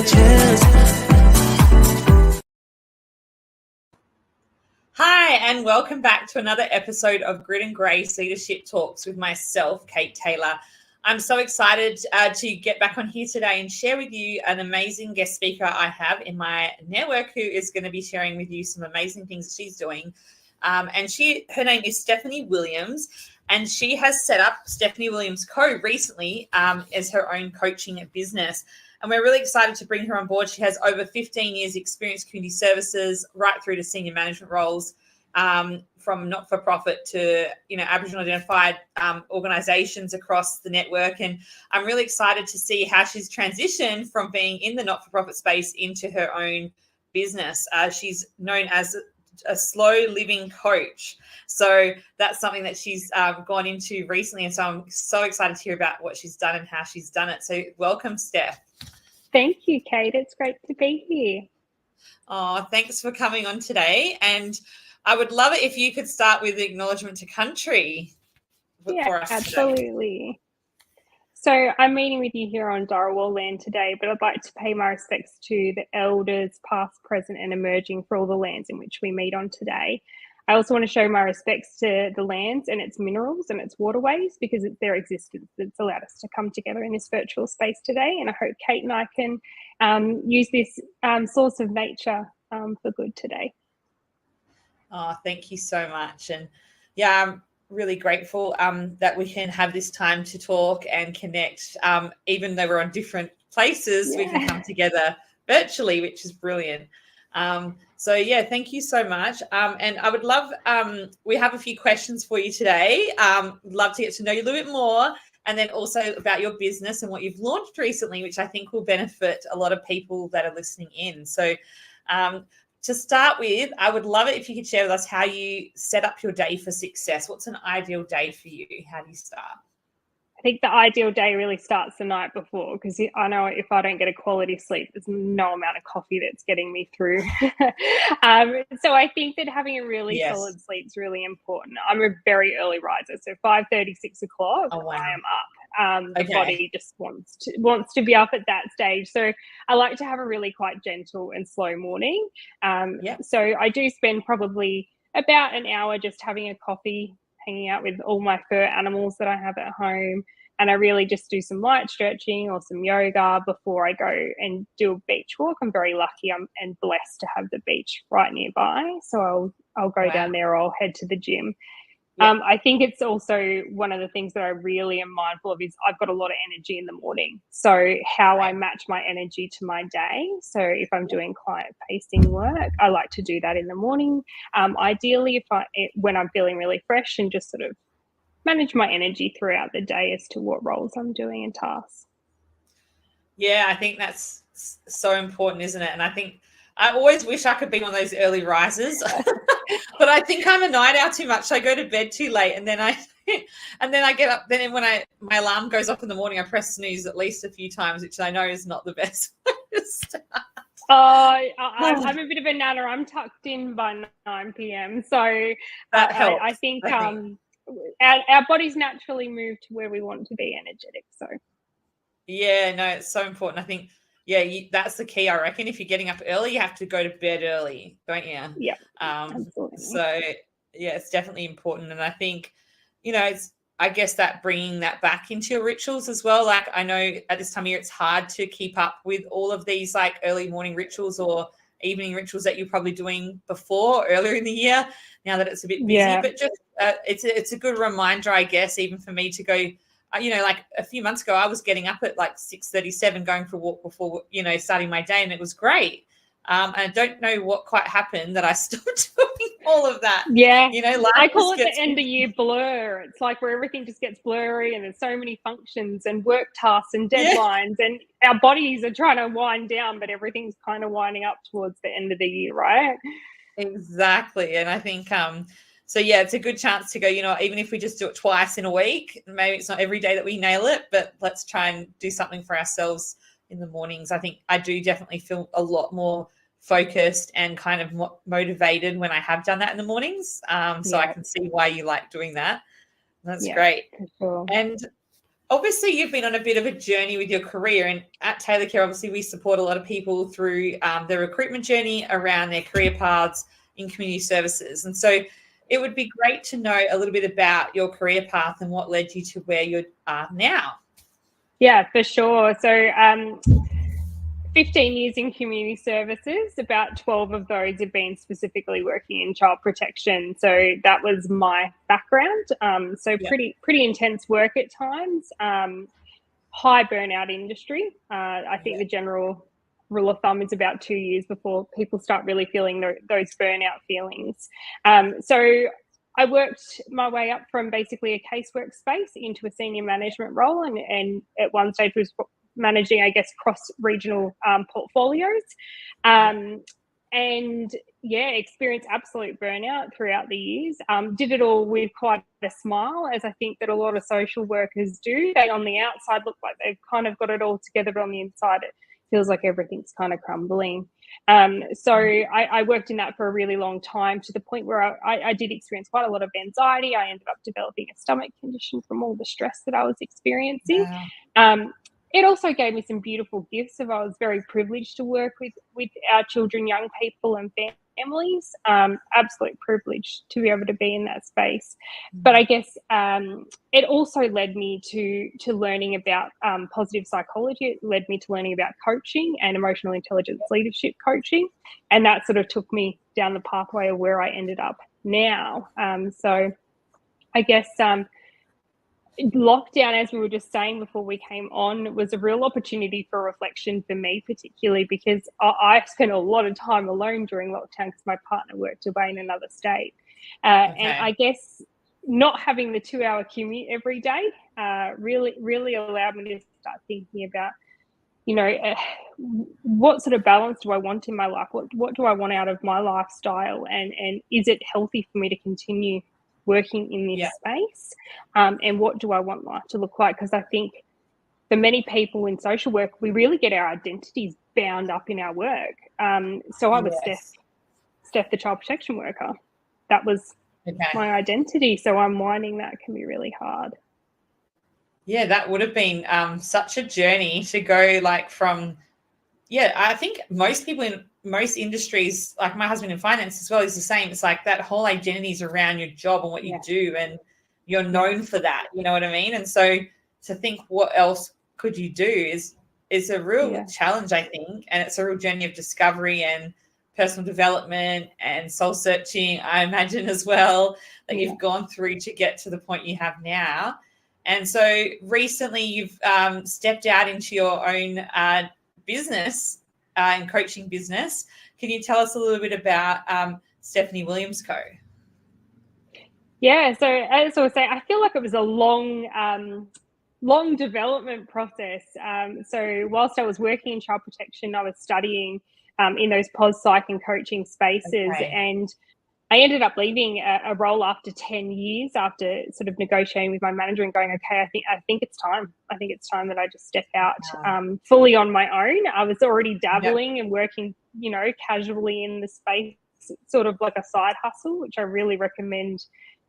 a chance. Hi, and welcome back to another episode of Grit and Grace Leadership Talks with myself, Kate Taylor. I'm so excited to get back on here today and share with you an amazing guest speaker I have in my network who is going to be sharing with you some amazing things that she's doing. Her name is Stephanie Williams, and she has set up Stephanie Williams Co. recently as her own coaching business. And we're really excited to bring her on board. She has over 15 years experience community services, right through to senior management roles, from not-for-profit to, Aboriginal identified organisations across the network. And I'm really excited to see how she's transitioned from being in the not-for-profit space into her own business. She's known as a slow living coach. So that's something that she's gone into recently. And so I'm so excited to hear about what she's done and how she's done it. So welcome, Steph. Thank you, Kate. It's great to be here. Oh, thanks for coming on today. And I would love it if you could start with the acknowledgement to country for us absolutely. Today. So I'm meeting with you here on Dharawal land today, but I'd like to pay my respects to the elders, past, present, and emerging for all the lands in which we meet on today. I also want to show my respects to the lands and its minerals and its waterways, because it's their existence that's allowed us to come together in this virtual space today. And I hope Kate and I can use this source of nature for good today. Oh, thank you so much. And yeah, I'm really grateful that we can have this time to talk and connect. Even though we're on different places, we can come together virtually, which is brilliant. So yeah, thank you so much. And I would love, we have a few questions for you today. Would love to get to know you a little bit more, and then also about your business and what you've launched recently, which I think will benefit a lot of people that are listening in. So to start with, I would love it if you could share with us how you set up your day for success. What's an ideal day for you? How do you start? I think the ideal day really starts the night before, because I know if I don't get a quality sleep, there's no amount of coffee that's getting me through. So I think that having a really solid sleep is really important. I'm a very early riser, so 5:30, 6 o'clock, I am up. The body just wants to be up at that stage. So I like to have a really quite gentle and slow morning. So I do spend probably about an hour just having a coffee, hanging out with all my fur animals that I have at home. And I really just do some light stretching or some yoga before I go and do a beach walk. I'm very lucky and blessed to have the beach right nearby. So I'll go down there, or I'll head to the gym. I think it's also one of the things that I really am mindful of is I've got a lot of energy in the morning. So how I match my energy to my day. So if I'm doing client-facing work, I like to do that in the morning. Ideally, when I'm feeling really fresh, and just sort of manage my energy throughout the day as to what roles I'm doing and tasks. Yeah, I think that's so important, isn't it? And I think I always wish I could be one of those early risers, but I think I'm a night owl too much. So I go to bed too late, and then I get up. Then when my alarm goes off in the morning, I press snooze at least a few times, which I know is not the best way to start. I'm a bit of a nanner. I'm tucked in by 9 p.m. So that helps. I think our bodies naturally move to where we want to be energetic. So yeah, no, it's so important. I think that's the key. I reckon if you're getting up early, you have to go to bed early, don't you? Yeah, absolutely. So yeah, it's definitely important. And I think, it's, I guess, that bringing that back into your rituals as well. Like, I know at this time of year, it's hard to keep up with all of these like early morning rituals or evening rituals that you're probably doing earlier in the year, now that it's a bit busy, but just it's a good reminder, I guess, even for me to go, like a few months ago, I was getting up at like 6:37, going for a walk before, starting my day. And it was great. And I don't know what quite happened that I stopped doing all of that. Yeah. I call it the end of year blur. It's like where everything just gets blurry, and there's so many functions and work tasks and deadlines, and our bodies are trying to wind down, but everything's kind of winding up towards the end of the year, right? Exactly. And I think, so yeah, it's a good chance to go, even if we just do it twice in a week, maybe it's not every day that we nail it, but let's try and do something for ourselves in the mornings. I think I do definitely feel a lot more focused and kind of motivated when I have done that in the mornings. So I can see why you like doing that. That's great. Sure. And obviously you've been on a bit of a journey with your career, and at Taylor Care, obviously we support a lot of people through their recruitment journey around their career paths in community services. And so it would be great to know a little bit about your career path and what led you to where you are now. Yeah, for sure. So 15 years in community services, about 12 of those have been specifically working in child protection. So that was my background. Pretty intense work at times, high burnout industry. I think the general rule of thumb is about 2 years before people start really feeling those burnout feelings. So I worked my way up from basically a casework space into a senior management role, and at one stage was managing, I guess, cross-regional portfolios. Experienced absolute burnout throughout the years. Did it all with quite a smile, as I think that a lot of social workers do. They on the outside look like they've kind of got it all together, but on the inside it feels like everything's kind of crumbling. I worked in that for a really long time, to the point where I did experience quite a lot of anxiety. I ended up developing a stomach condition from all the stress that I was experiencing. Wow. It also gave me some beautiful gifts. I was very privileged to work with our children, young people and families. Absolute privilege to be able to be in that space. But I guess it also led me to learning about positive psychology. It led me to learning about coaching and emotional intelligence leadership coaching. And that sort of took me down the pathway of where I ended up now. So I guess lockdown, as we were just saying before we came on, was a real opportunity for reflection for me, particularly because I spent a lot of time alone during lockdown because my partner worked away in another state. And I guess not having the 2-hour commute every day really allowed me to start thinking about, what sort of balance do I want in my life? What do I want out of my lifestyle? And is it healthy for me to continue working in this space? And what do I want life to look like? Because I think for many people in social work, we really get our identities bound up in our work. So I was Steph, the child protection worker. That was my identity. So unwinding that can be really hard. Yeah, that would have been such a journey to go from, I think most people in most industries, like my husband in finance as well, is the same. It's like that whole identity is around your job and what you do, and you're known for that. You know what I mean? And so to think what else could you do is a real challenge, I think. And it's a real journey of discovery and personal development and soul searching, I imagine, as well, that you've gone through to get to the point you have now. And so recently you've stepped out into your own business and coaching business. Can you tell us a little bit about Stephanie Williams Co? Yeah, so as I was saying, I feel like it was a long development process. So whilst I was working in child protection, I was studying in those pos psych and coaching spaces, and I ended up leaving a role after 10 years, after sort of negotiating with my manager and going, okay, I think it's time. I think it's time that I just step out fully on my own. I was already dabbling and working, casually in the space, sort of like a side hustle, which I really recommend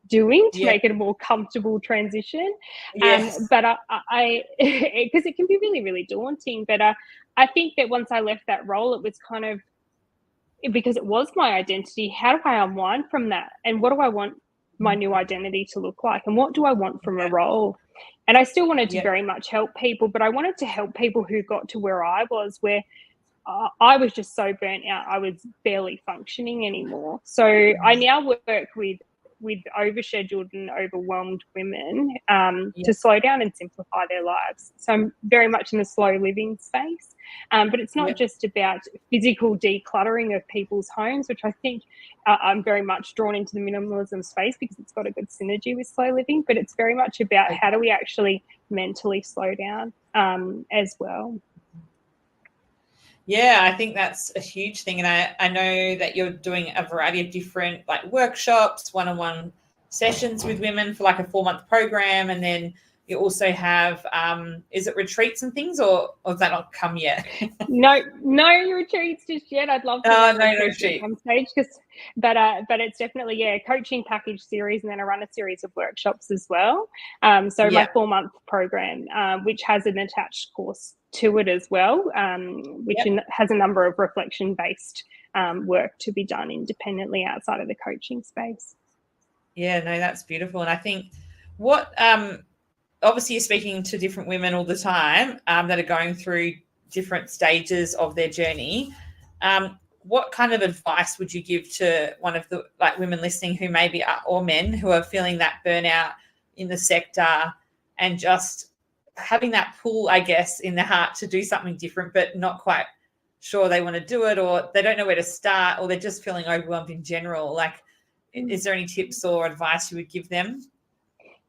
doing to make it a more comfortable transition. But I because it can be really, really daunting. But I think that once I left that role, it was kind of, because it was my identity, how do I unwind from that? And what do I want my new identity to look like? And what do I want from a role? And I still wanted to very much help people, but I wanted to help people who got to where I was, where I was just so burnt out, I was barely functioning anymore. So I now work with overscheduled and overwhelmed women to slow down and simplify their lives. So I'm very much in the slow living space. But it's not just about physical decluttering of people's homes, which I think I'm very much drawn into the minimalism space because it's got a good synergy with slow living, but it's very much about how do we actually mentally slow down as well. Yeah, I think that's a huge thing. And I know that you're doing a variety of different workshops, one-on-one sessions with women for a 4-month program, and then you also have, is it retreats and things, or has that not come yet? No retreats just yet. I'd love to run retreats at some stage, but it's definitely coaching package series, and then I run a series of workshops as well. So my 4-month program, which has an attached course to it as well, which has a number of reflection-based work to be done independently outside of the coaching space. Yeah, no, that's beautiful. And I think what obviously you're speaking to different women all the time that are going through different stages of their journey. What kind of advice would you give to one of the women listening who maybe are, or men who are feeling that burnout in the sector and just having that pull, I guess, in their heart to do something different, but not quite sure they want to do it, or they don't know where to start, or they're just feeling overwhelmed in general? Is there any tips or advice you would give them?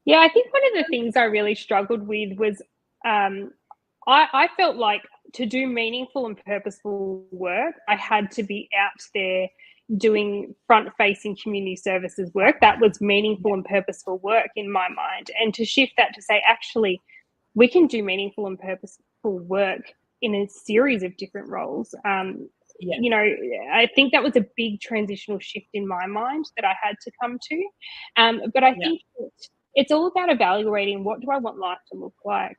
Yeah, I think one of the things I really struggled with was I felt like to do meaningful and purposeful work, I had to be out there doing front-facing community services work. That was meaningful and purposeful work in my mind. And to shift that to say, actually, we can do meaningful and purposeful work in a series of different roles. You know, I think that was a big transitional shift in my mind that I had to come to. But I think it's all about evaluating, what do I want life to look like?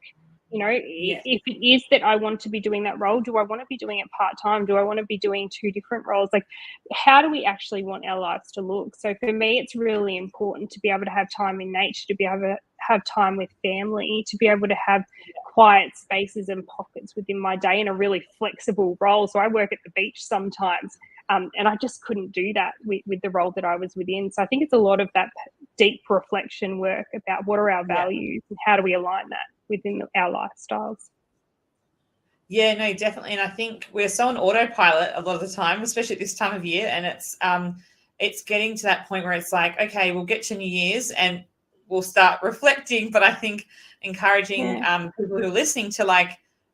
You know, if it is that I want to be doing that role, do I want to be doing it part-time? Do I want to be doing 2 different roles? Like, how do we actually want our lives to look? So for me, it's really important to be able to have time in nature, to be able to have time with family, to be able to have quiet spaces and pockets within my day in a really flexible role. So I work at the beach sometimes, and I just couldn't do that with the role that I was within. So I think it's a lot of that deep reflection work about what are our values and how do we align that within our lifestyles. Yeah, no, definitely. And I think we're so on autopilot a lot of the time, especially at this time of year. And it's getting to that point where it's like, okay, we'll get to New Year's and we'll start reflecting. But I think encouraging people who are listening to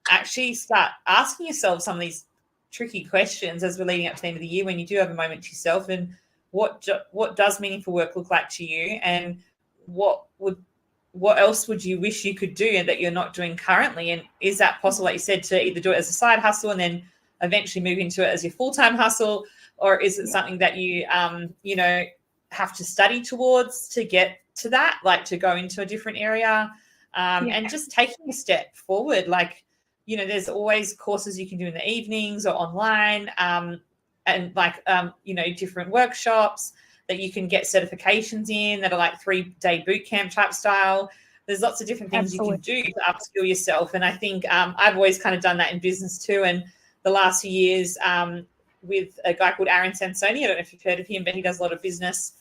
actually start asking yourself some of these tricky questions as we're leading up to the end of the year, when you do have a moment to yourself, and what does meaningful work look like to you, and what else would you wish you could do and that you're not doing currently? And is that possible, like you said, to either do it as a side hustle and then eventually move into it as your full-time hustle, or is it something that you have to study towards to get to that, like to go into a different area, and just taking a step forward? There's always courses you can do in the evenings or online, and different workshops that you can get certifications in that are like 3-day boot camp type style. There's lots of different things you can do to upskill yourself. And I think I've always kind of done that in business too. And the last few years with a guy called Aaron Sansoni, I don't know if you've heard of him, but he does a lot of business,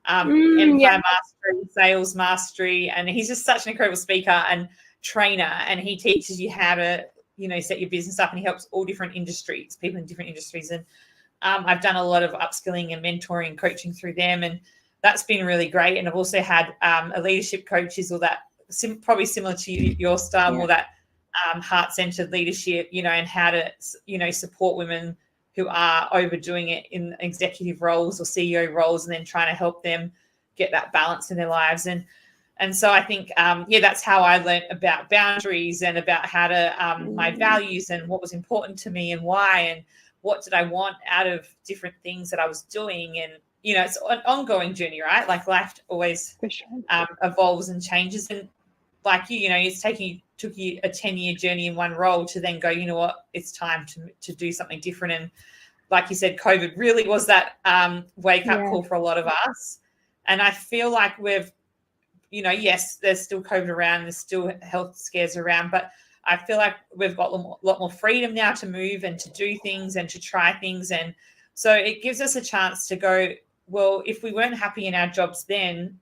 empire mastery, sales mastery. And he's just such an incredible speaker and trainer. And he teaches you how to, set your business up, and he helps all different industries, people in different industries. And I've done a lot of upskilling and mentoring and coaching through them, and that's been really great. And I've also had a leadership coaches, or that probably similar to your style, more that heart-centered leadership, and how to, support women who are overdoing it in executive roles or CEO roles, and then trying to help them get that balance in their lives. And so I think, that's how I learned about boundaries and about how to my values and what was important to me and why, and what did I want out of different things that I was doing. And, it's an ongoing journey, right? Like life always evolves and changes. And like it's took you a 10-year journey in one role to then go, you know what, it's time to do something different. And like you said, COVID really was that wake up call for a lot of us. And I feel like we've, yes, there's still COVID around, there's still health scares around, but I feel like we've got a lot more freedom now to move and to do things and to try things. And so it gives us a chance to go, well, if we weren't happy in our jobs then,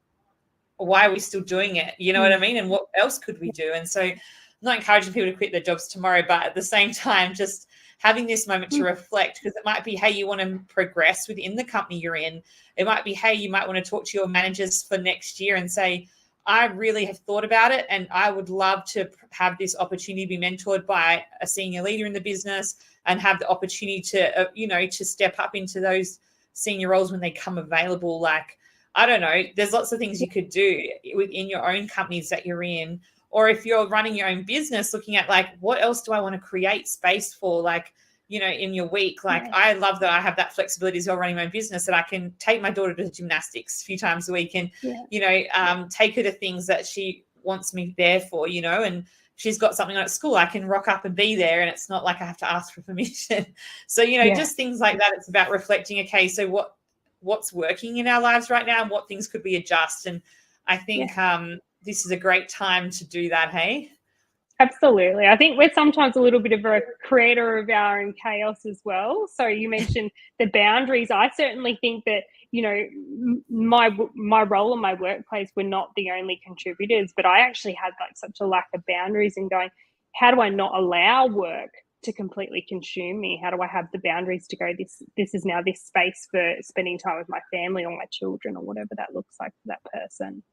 why are we still doing it? You know what I mean? And what else could we do? And so I'm not encouraging people to quit their jobs tomorrow, but at the same time, just having this moment to reflect, because it might be, hey, you want to progress within the company you're in. It might be, hey, you might want to talk to your managers for next year and say, I really have thought about it, and I would love to have this opportunity to be mentored by a senior leader in the business and have the opportunity to, to step up into those senior roles when they come available. Like, I don't know, there's lots of things you could do within your own companies that you're in, or if you're running your own business, looking at like, what else do I want to create space for? Like, you know, in your week, like I love that I have that flexibility as well, running my own business, that I can take my daughter to gymnastics a few times a week and, you know, take her to things that she wants me there for, you know, and she's got something on at school, I can rock up and be there, and it's not like I have to ask for permission. So, you know, just things like that. It's about reflecting, okay, so what's working in our lives right now and what things could we adjust? And I think this is a great time to do that, hey? Absolutely. I think we're sometimes a little bit of a creator of our own chaos as well. So you mentioned the boundaries. I certainly think that, you know, my role in my workplace were not the only contributors, but I actually had like such a lack of boundaries in going, how do I not allow work to completely consume me? How do I have the boundaries to go, this is now this space for spending time with my family or my children or whatever that looks like for that person?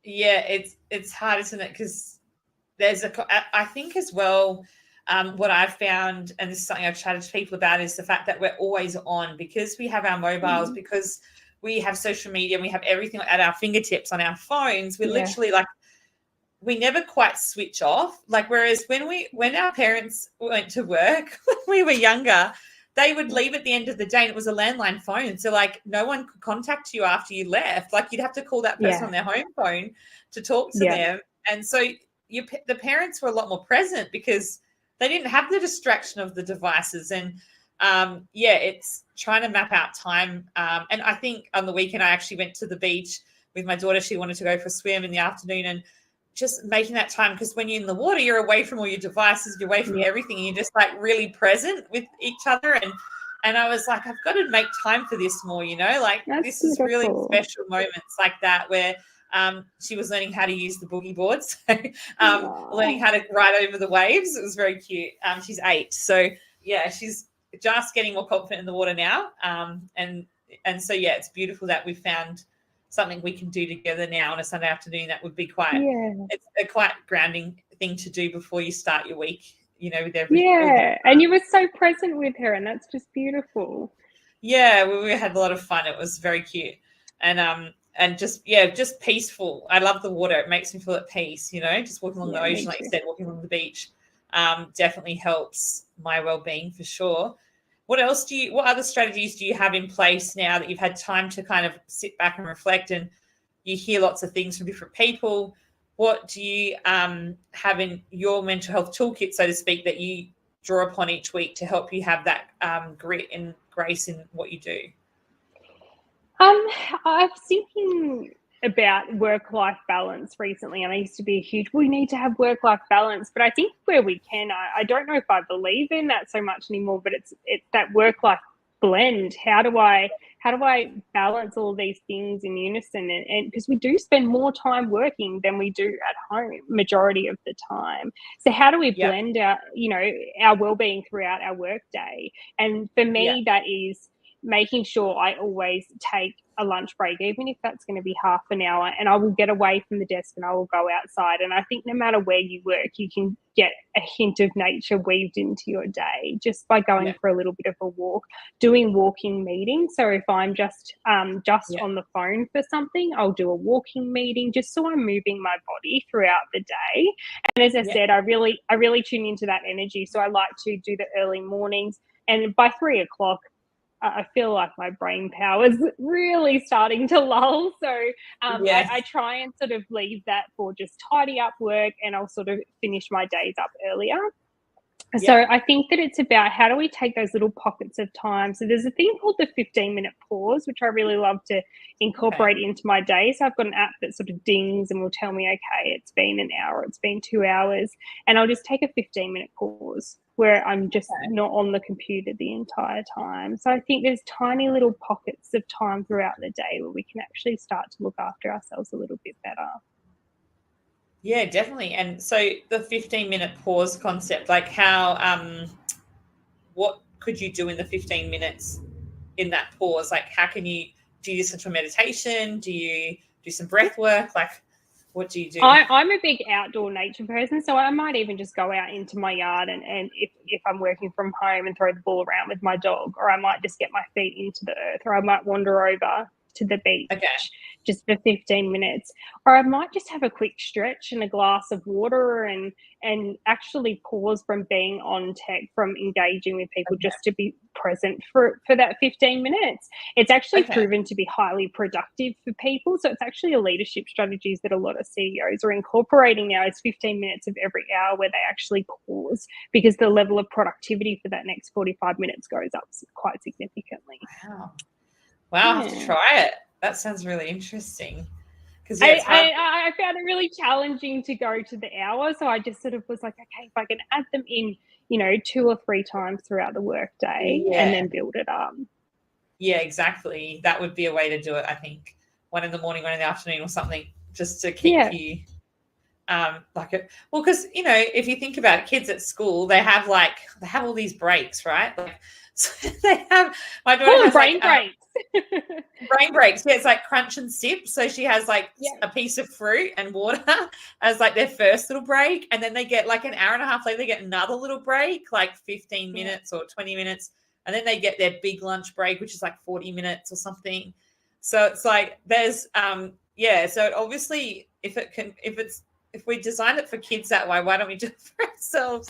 Yeah, it's hard, isn't it? Because I think as well, what I've found, and this is something I've chatted to people about, is the fact that we're always on, because we have our mobiles, because we have social media, and we have everything at our fingertips on our phones. We're literally like, we never quite switch off. Like, whereas when our parents went to work when we were younger, they would leave at the end of the day and it was a landline phone. So like no one could contact you after you left. Like you'd have to call that person on their home phone to talk to them. And so the parents were a lot more present because they didn't have the distraction of the devices. And it's trying to map out time. And I think on the weekend, I actually went to the beach with my daughter. She wanted to go for a swim in the afternoon, and just making that time, because when you're in the water, you're away from all your devices, you're away from everything, and you're just like really present with each other. And I was like, I've got to make time for this more, you know, like this is really special moments like that where she was learning how to use the boogie board. So learning how to ride over the waves. It was very cute. She's 8. So yeah, she's just getting more confident in the water now. And so, yeah, it's beautiful that we found something we can do together now on a Sunday afternoon. That would be it's a quite grounding thing to do before you start your week, you know, with everything. And you were so present with her, and that's just beautiful. Yeah, we had a lot of fun. It was very cute. And just peaceful. I love the water. It makes me feel at peace, you know, just walking along the ocean, like you said, walking along the beach, definitely helps my well-being for sure. What other strategies do you have in place now that you've had time to kind of sit back and reflect, and you hear lots of things from different people? What do you have in your mental health toolkit, so to speak, that you draw upon each week to help you have that grit and grace in what you do? I was thinking about work-life balance recently, and I used to be a huge, we need to have work-life balance, but I think where we can, I don't know if I believe in that so much anymore, but it's that work-life blend. How do I balance all these things in unison? And because we do spend more time working than we do at home majority of the time. So how do we blend our well-being throughout our work day? And for me, that is making sure I always take a lunch break, even if that's going to be half an hour, and I will get away from the desk and I will go outside. And I think no matter where you work, you can get a hint of nature weaved into your day just by going for a little bit of a walk, doing walking meetings. So if I'm just on the phone for something, I'll do a walking meeting just so I'm moving my body throughout the day. And as I said, I really tune into that energy. So I like to do the early mornings, and by 3 o'clock, I feel like my brain power is really starting to lull. So I try and sort of leave that for just tidy up work, and I'll sort of finish my days up earlier. So I think that it's about how do we take those little pockets of time. So there's a thing called the 15-minute pause, which I really love to incorporate into my day. So I've got an app that sort of dings and will tell me, okay, it's been an hour, it's been 2 hours. And I'll just take a 15-minute pause where I'm just not on the computer the entire time. So I think there's tiny little pockets of time throughout the day where we can actually start to look after ourselves a little bit better. Yeah, definitely. And so the 15-minute pause concept, like how, what could you do in the 15 minutes in that pause? Like how can you do this into meditation? Do you do some breath work? Like what do you do? I'm a big outdoor nature person, so I might even just go out into my yard and if I'm working from home and throw the ball around with my dog, or I might just get my feet into the earth, or I might wander over to the beach. Okay. Just for 15 minutes, or I might just have a quick stretch and a glass of water and actually pause from being on tech, from engaging with people, just to be present for that 15 minutes. It's actually proven to be highly productive for people. So it's actually a leadership strategies that a lot of CEOs are incorporating now, is 15 minutes of every hour where they actually pause, because the level of productivity for that next 45 minutes goes up quite significantly. Wow, I have to try it. That sounds really interesting. Because I found it really challenging to go to the hour. So I just sort of was like, okay, if I can add them in, 2 or 3 times throughout the workday and then build it up. Yeah, exactly. That would be a way to do it, I think. 1 in the morning, 1 in the afternoon or something, just to keep you like it. Well, because, if you think about it, kids at school, they have all these breaks, right? Like, so they have, my daughter has brain breaks. Brain breaks. Yeah, it's like crunch and sip. So she has a piece of fruit and water as their first little break. And then they get an hour and a half later, they get another little break, 15 minutes or 20 minutes. And then they get their big lunch break, which is 40 minutes or something. So it's there's, so obviously if we designed it for kids that way, why don't we do it for ourselves?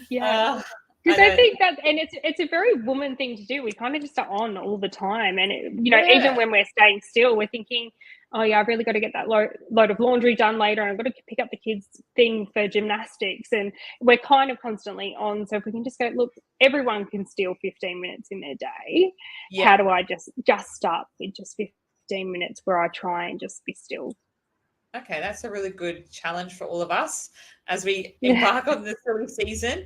Yeah. Because I think that, and it's a very woman thing to do. We kind of just are on all the time. And, even when we're staying still, we're thinking, oh, yeah, I've really got to get that load of laundry done later. And I've got to pick up the kids' thing for gymnastics. And we're kind of constantly on. So if we can just go, look, everyone can steal 15 minutes in their day. Yeah. How do I just start with just 15 minutes where I try and just be still? Okay, that's a really good challenge for all of us as we embark on this silly season.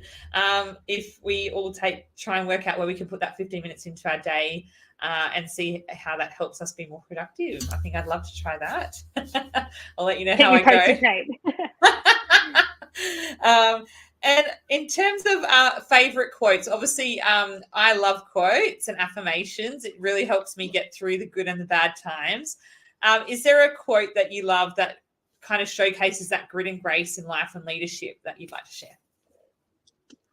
If we all try and work out where we can put that 15 minutes into our day and see how that helps us be more productive. I think I'd love to try that. I'll let you know how I go. And in terms of favorite quotes, obviously I love quotes and affirmations. It really helps me get through the good and the bad times. Is there a quote that you love that kind of showcases that grit and grace in life and leadership that you'd like to share?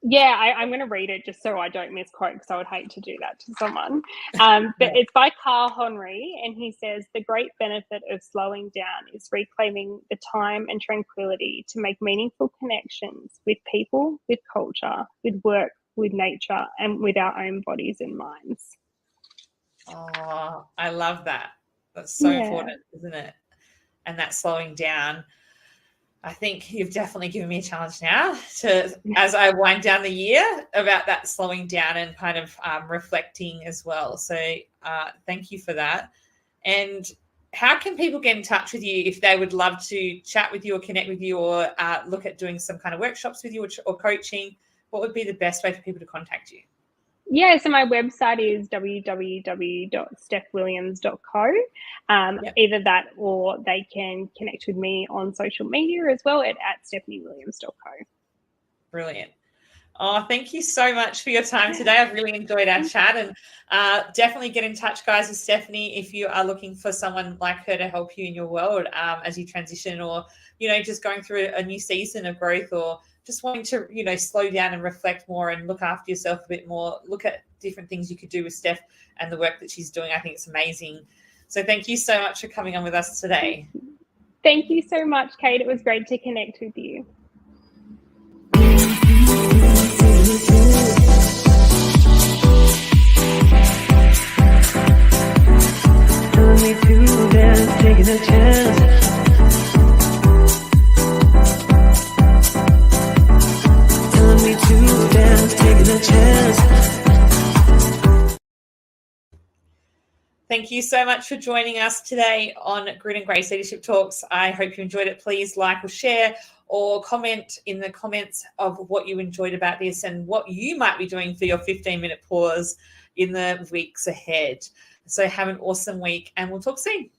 Yeah, I'm going to read it just so I don't misquote, because I would hate to do that to someone. But it's by Carl Henry, and he says, the great benefit of slowing down is reclaiming the time and tranquility to make meaningful connections with people, with culture, with work, with nature, and with our own bodies and minds. Oh, I love that. That's so important, isn't it? And that slowing down. I think you've definitely given me a challenge now as I wind down the year, about that slowing down and kind of reflecting as well. So thank you for that. And how can people get in touch with you if they would love to chat with you or connect with you or look at doing some kind of workshops with you or coaching? What would be the best way for people to contact you? Yeah, so my website is www.stephwilliams.co. Either that, or they can connect with me on social media as well at stephaniewilliams.co. Brilliant. Oh, thank you so much for your time today. I've really enjoyed our chat, and definitely get in touch, guys, with Stephanie if you are looking for someone like her to help you in your world as you transition, or, just going through a new season of growth, or just wanting to, slow down and reflect more and look after yourself a bit more. Look at different things you could do with Steph and the work that she's doing. I think it's amazing. So thank you so much for coming on with us today. Thank you so much, Kate. It was great to connect with you. Telling me to dance, taking a chance. Telling me to dance, taking a chance. Thank you so much for joining us today on Grit and Grace Leadership Talks. I hope you enjoyed it. Please like or share or comment in the comments of what you enjoyed about this and what you might be doing for your 15-minute pause in the weeks ahead. So have an awesome week, and we'll talk soon.